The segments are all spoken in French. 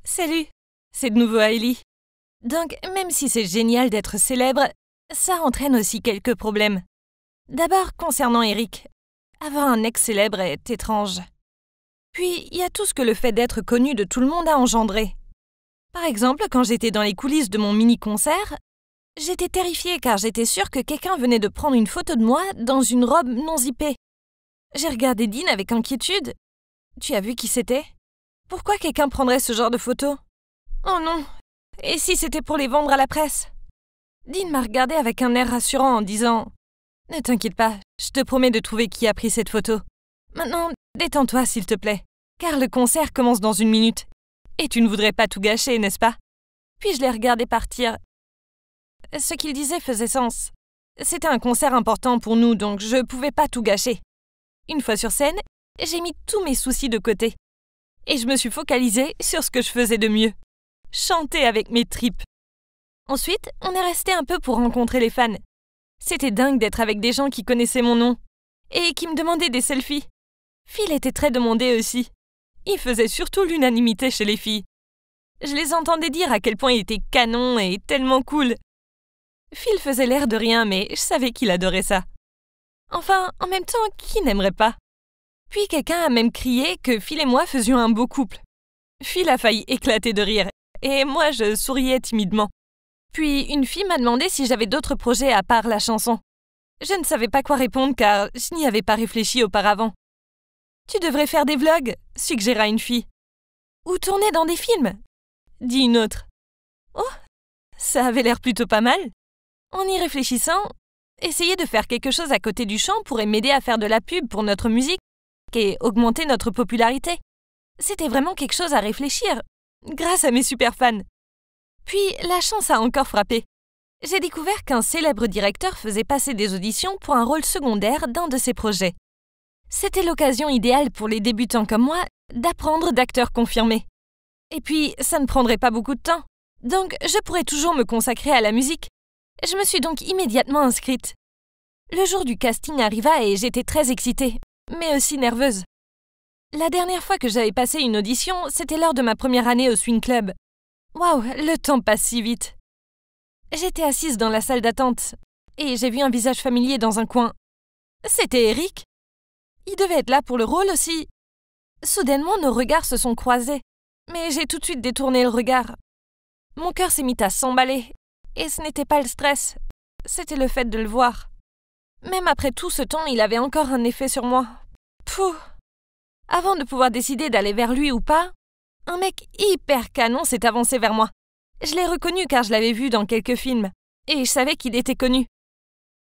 Salut, c'est de nouveau Hailey. Donc, même si c'est génial d'être célèbre, ça entraîne aussi quelques problèmes. D'abord, concernant Eric, avoir un ex célèbre est étrange. Puis, il y a tout ce que le fait d'être connu de tout le monde a engendré. Par exemple, quand j'étais dans les coulisses de mon mini-concert, j'étais terrifiée car j'étais sûre que quelqu'un venait de prendre une photo de moi dans une robe non zippée. J'ai regardé Dean avec inquiétude. Tu as vu qui c'était? Pourquoi quelqu'un prendrait ce genre de photos? Oh non! Et si c'était pour les vendre à la presse? Dean m'a regardé avec un air rassurant en disant « Ne t'inquiète pas, je te promets de trouver qui a pris cette photo. Maintenant, détends-toi s'il te plaît, car le concert commence dans 1 minute. Et tu ne voudrais pas tout gâcher, n'est-ce pas ?» Puis je l'ai regardé partir. Ce qu'il disait faisait sens. C'était un concert important pour nous, donc je ne pouvais pas tout gâcher. Une fois sur scène, j'ai mis tous mes soucis de côté. Et je me suis focalisée sur ce que je faisais de mieux. Chanter avec mes tripes. Ensuite, on est resté un peu pour rencontrer les fans. C'était dingue d'être avec des gens qui connaissaient mon nom et qui me demandaient des selfies. Phil était très demandé aussi. Il faisait surtout l'unanimité chez les filles. Je les entendais dire à quel point il était canon et tellement cool. Phil faisait l'air de rien, mais je savais qu'il adorait ça. Enfin, en même temps, qui n'aimerait pas? Puis quelqu'un a même crié que Phil et moi faisions un beau couple. Phil a failli éclater de rire, et moi je souriais timidement. Puis une fille m'a demandé si j'avais d'autres projets à part la chanson. Je ne savais pas quoi répondre car je n'y avais pas réfléchi auparavant. « Tu devrais faire des vlogs », suggéra une fille. « Ou tourner dans des films », dit une autre. Oh, ça avait l'air plutôt pas mal. En y réfléchissant, essayer de faire quelque chose à côté du chant pourrait m'aider à faire de la pub pour notre musique et augmenter notre popularité. C'était vraiment quelque chose à réfléchir, grâce à mes super fans. Puis, la chance a encore frappé. J'ai découvert qu'un célèbre directeur faisait passer des auditions pour un rôle secondaire d'un de ses projets. C'était l'occasion idéale pour les débutants comme moi d'apprendre d'acteurs confirmés. Et puis, ça ne prendrait pas beaucoup de temps, donc je pourrais toujours me consacrer à la musique. Je me suis donc immédiatement inscrite. Le jour du casting arriva et j'étais très excitée, mais aussi nerveuse. La dernière fois que j'avais passé une audition, c'était lors de ma première année au Swing Club. Waouh, le temps passe si vite. J'étais assise dans la salle d'attente et j'ai vu un visage familier dans un coin. C'était Eric. Il devait être là pour le rôle aussi. Soudainement, nos regards se sont croisés, mais j'ai tout de suite détourné le regard. Mon cœur s'est mis à s'emballer, et ce n'était pas le stress, c'était le fait de le voir. Même après tout ce temps, il avait encore un effet sur moi. Pouh! Avant de pouvoir décider d'aller vers lui ou pas, un mec hyper canon s'est avancé vers moi. Je l'ai reconnu car je l'avais vu dans quelques films, et je savais qu'il était connu.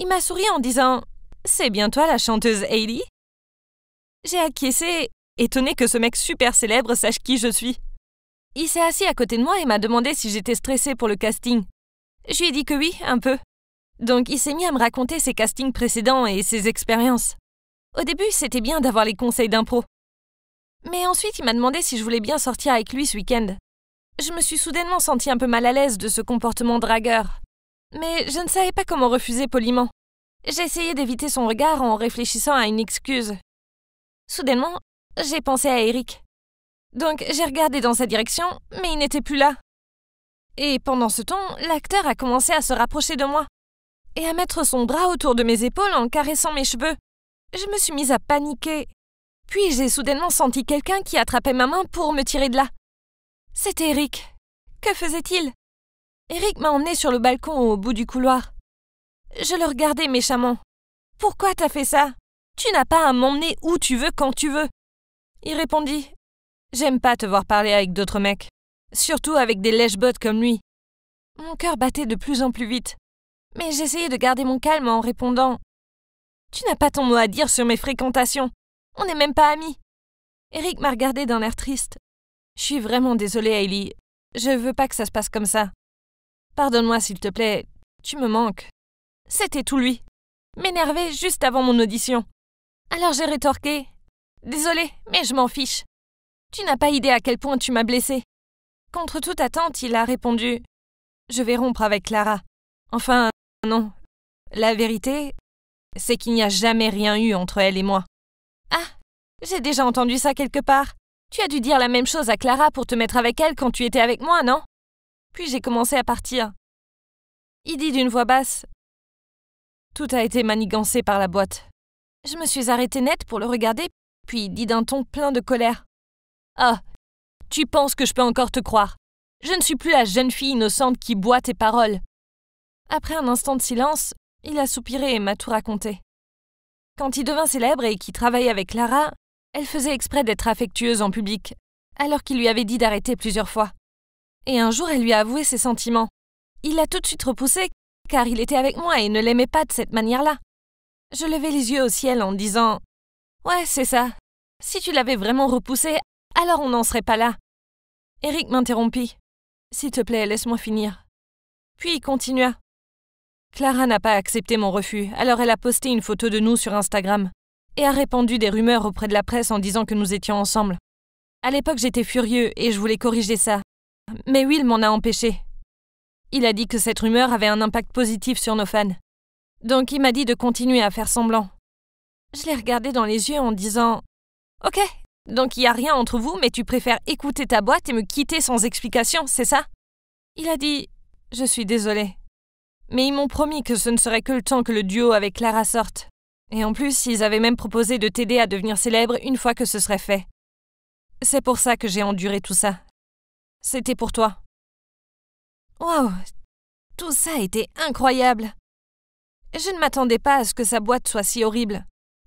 Il m'a souri en disant « C'est bien toi la chanteuse Hailey ?» J'ai acquiescé, étonné que ce mec super célèbre sache qui je suis. Il s'est assis à côté de moi et m'a demandé si j'étais stressée pour le casting. Je lui ai dit que oui, un peu. Donc il s'est mis à me raconter ses castings précédents et ses expériences. Au début, c'était bien d'avoir les conseils d'impro. Mais ensuite, il m'a demandé si je voulais bien sortir avec lui ce week-end. Je me suis soudainement sentie un peu mal à l'aise de ce comportement dragueur. Mais je ne savais pas comment refuser poliment. J'ai essayé d'éviter son regard en réfléchissant à une excuse. Soudainement, j'ai pensé à Eric. Donc j'ai regardé dans sa direction, mais il n'était plus là. Et pendant ce temps, l'acteur a commencé à se rapprocher de moi et à mettre son bras autour de mes épaules en caressant mes cheveux. Je me suis mise à paniquer. Puis j'ai soudainement senti quelqu'un qui attrapait ma main pour me tirer de là. C'était Eric. Que faisait-il? Eric m'a emmenée sur le balcon au bout du couloir. Je le regardais méchamment. « Pourquoi t'as fait ça? Tu n'as pas à m'emmener où tu veux quand tu veux. » Il répondit « J'aime pas te voir parler avec d'autres mecs, surtout avec des lèche-bottes comme lui. » Mon cœur battait de plus en plus vite, mais j'essayais de garder mon calme en répondant « Tu n'as pas ton mot à dire sur mes fréquentations. On n'est même pas amis. » Eric m'a regardé d'un air triste. « Je suis vraiment désolée, Hailey. Je veux pas que ça se passe comme ça. Pardonne-moi, s'il te plaît. Tu me manques. » C'était tout lui. M'énerver juste avant mon audition. Alors j'ai rétorqué « Désolée, mais je m'en fiche. Tu n'as pas idée à quel point tu m'as blessée. » Contre toute attente, il a répondu « Je vais rompre avec Clara. Enfin, non. La vérité, c'est qu'il n'y a jamais rien eu entre elle et moi. » Ah, j'ai déjà entendu ça quelque part. Tu as dû dire la même chose à Clara pour te mettre avec elle quand tu étais avec moi, non? Puis j'ai commencé à partir. Il dit d'une voix basse. Tout a été manigancé par la boîte. Je me suis arrêtée net pour le regarder, puis il dit d'un ton plein de colère. Ah, tu penses que je peux encore te croire? Je ne suis plus la jeune fille innocente qui boit tes paroles. Après un instant de silence, il a soupiré et m'a tout raconté. Quand il devint célèbre et qu'il travaillait avec Clara, elle faisait exprès d'être affectueuse en public, alors qu'il lui avait dit d'arrêter plusieurs fois. Et un jour, elle lui a avoué ses sentiments. Il l'a tout de suite repoussé, car il était avec moi et ne l'aimait pas de cette manière-là. Je levai les yeux au ciel en disant « Ouais, c'est ça. Si tu l'avais vraiment repoussé, alors on n'en serait pas là. » Eric m'interrompit. « S'il te plaît, laisse-moi finir. » Puis il continua. Clara n'a pas accepté mon refus, alors elle a posté une photo de nous sur Instagram et a répandu des rumeurs auprès de la presse en disant que nous étions ensemble. À l'époque, j'étais furieux et je voulais corriger ça. Mais Will m'en a empêché. Il a dit que cette rumeur avait un impact positif sur nos fans. Donc il m'a dit de continuer à faire semblant. Je l'ai regardé dans les yeux en disant « Ok, donc il n'y a rien entre vous, mais tu préfères écouter ta boîte et me quitter sans explication, c'est ça ?» Il a dit « Je suis désolé. » Mais ils m'ont promis que ce ne serait que le temps que le duo avec Clara sorte. Et en plus, ils avaient même proposé de t'aider à devenir célèbre une fois que ce serait fait. C'est pour ça que j'ai enduré tout ça. C'était pour toi. Waouh! Tout ça a été incroyable! Je ne m'attendais pas à ce que sa boîte soit si horrible.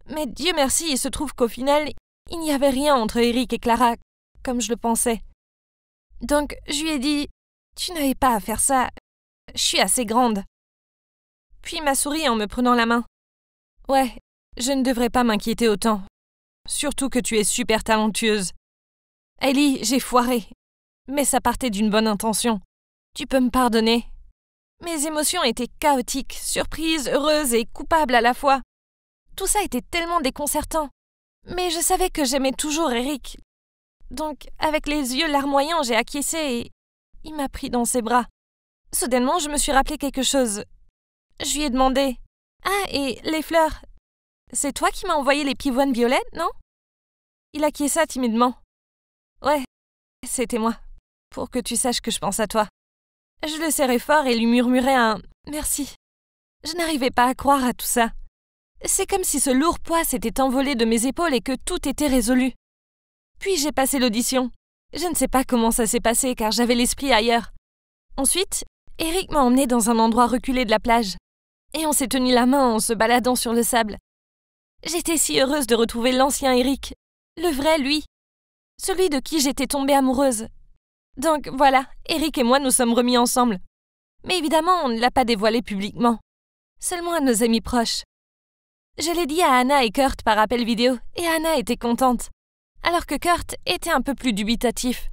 Mais Dieu merci, il se trouve qu'au final, il n'y avait rien entre Eric et Clara, comme je le pensais. Donc, je lui ai dit « Tu n'avais pas à faire ça. Je suis assez grande. » Puis il m'a souri en me prenant la main. « Ouais, je ne devrais pas m'inquiéter autant. Surtout que tu es super talentueuse. Ellie, j'ai foiré. Mais ça partait d'une bonne intention. Tu peux me pardonner. Mes émotions étaient chaotiques, surprises, heureuses et coupables à la fois. Tout ça était tellement déconcertant. Mais je savais que j'aimais toujours Eric. Donc, avec les yeux larmoyants, j'ai acquiescé et il m'a pris dans ses bras. Soudainement, je me suis rappelé quelque chose. Je lui ai demandé « Ah, et les fleurs? C'est toi qui m'as envoyé les pivoines violettes, non ?» Il acquiesça timidement. « Ouais, c'était moi, pour que tu saches que je pense à toi. » Je le serrai fort et lui murmurai un « merci ». Je n'arrivais pas à croire à tout ça. C'est comme si ce lourd poids s'était envolé de mes épaules et que tout était résolu. Puis j'ai passé l'audition. Je ne sais pas comment ça s'est passé car j'avais l'esprit ailleurs. Ensuite, Eric m'a emmené dans un endroit reculé de la plage. Et on s'est tenu la main en se baladant sur le sable. J'étais si heureuse de retrouver l'ancien Eric, le vrai lui, celui de qui j'étais tombée amoureuse. Donc voilà, Eric et moi nous sommes remis ensemble. Mais évidemment, on ne l'a pas dévoilé publiquement. Seulement à nos amis proches. Je l'ai dit à Anna et Kurt par appel vidéo, et Anna était contente. Alors que Kurt était un peu plus dubitatif.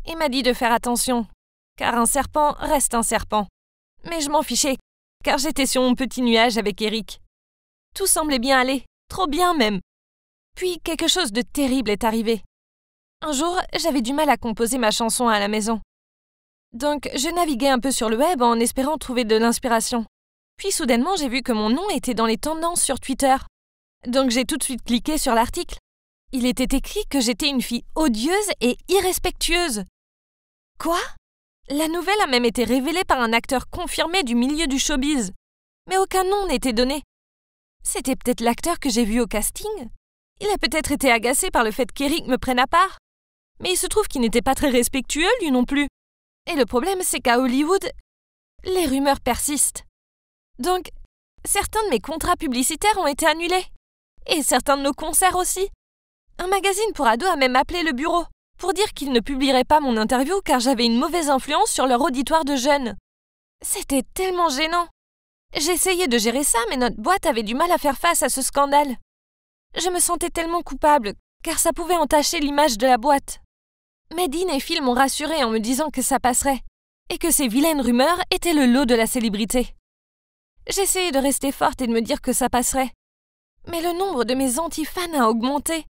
Il m'a dit de faire attention, car un serpent reste un serpent. Mais je m'en fichais, car j'étais sur mon petit nuage avec Eric. Tout semblait bien aller, trop bien même. Puis quelque chose de terrible est arrivé. Un jour, j'avais du mal à composer ma chanson à la maison. Donc, je naviguais un peu sur le web en espérant trouver de l'inspiration. Puis soudainement, j'ai vu que mon nom était dans les tendances sur Twitter. Donc j'ai tout de suite cliqué sur l'article. Il était écrit que j'étais une fille odieuse et irrespectueuse. Quoi? La nouvelle a même été révélée par un acteur confirmé du milieu du showbiz. Mais aucun nom n'était donné. C'était peut-être l'acteur que j'ai vu au casting. Il a peut-être été agacé par le fait qu'Eric me prenne à part. Mais il se trouve qu'il n'était pas très respectueux, lui non plus. Et le problème, c'est qu'à Hollywood, les rumeurs persistent. Donc, certains de mes contrats publicitaires ont été annulés. Et certains de nos concerts aussi. Un magazine pour ados a même appelé le bureau pour dire qu'il ne publierait pas mon interview car j'avais une mauvaise influence sur leur auditoire de jeunes. C'était tellement gênant. J'essayais de gérer ça, mais notre boîte avait du mal à faire face à ce scandale. Je me sentais tellement coupable, car ça pouvait entacher l'image de la boîte. Mais Dean et Phil m'ont rassurée en me disant que ça passerait, et que ces vilaines rumeurs étaient le lot de la célébrité. J'essayais de rester forte et de me dire que ça passerait. Mais le nombre de mes anti-fans a augmenté.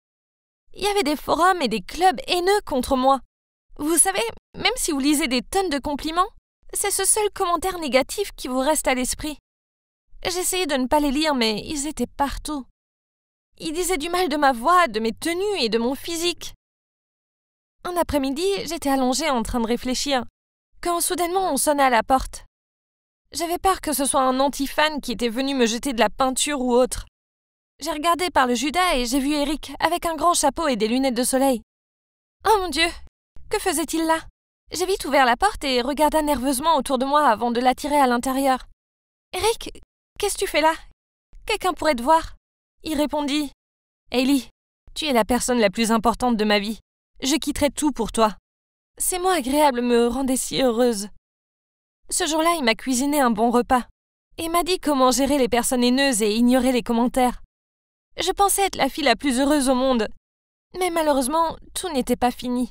Il y avait des forums et des clubs haineux contre moi. Vous savez, même si vous lisez des tonnes de compliments, c'est ce seul commentaire négatif qui vous reste à l'esprit. J'essayais de ne pas les lire, mais ils étaient partout. Ils disaient du mal de ma voix, de mes tenues et de mon physique. Un après-midi, j'étais allongée en train de réfléchir, quand soudainement on sonna à la porte. J'avais peur que ce soit un anti-fan qui était venu me jeter de la peinture ou autre. J'ai regardé par le Judas et j'ai vu Eric avec un grand chapeau et des lunettes de soleil. Oh mon Dieu! Que faisait-il là? J'ai vite ouvert la porte et regarda nerveusement autour de moi avant de l'attirer à l'intérieur. Eric, qu'est-ce que tu fais là? Quelqu'un pourrait te voir. Il répondit. Hailey, tu es la personne la plus importante de ma vie. Je quitterai tout pour toi. Ces mots agréables me rendaient si heureuse. Ce jour-là, il m'a cuisiné un bon repas et m'a dit comment gérer les personnes haineuses et ignorer les commentaires. Je pensais être la fille la plus heureuse au monde. Mais malheureusement, tout n'était pas fini.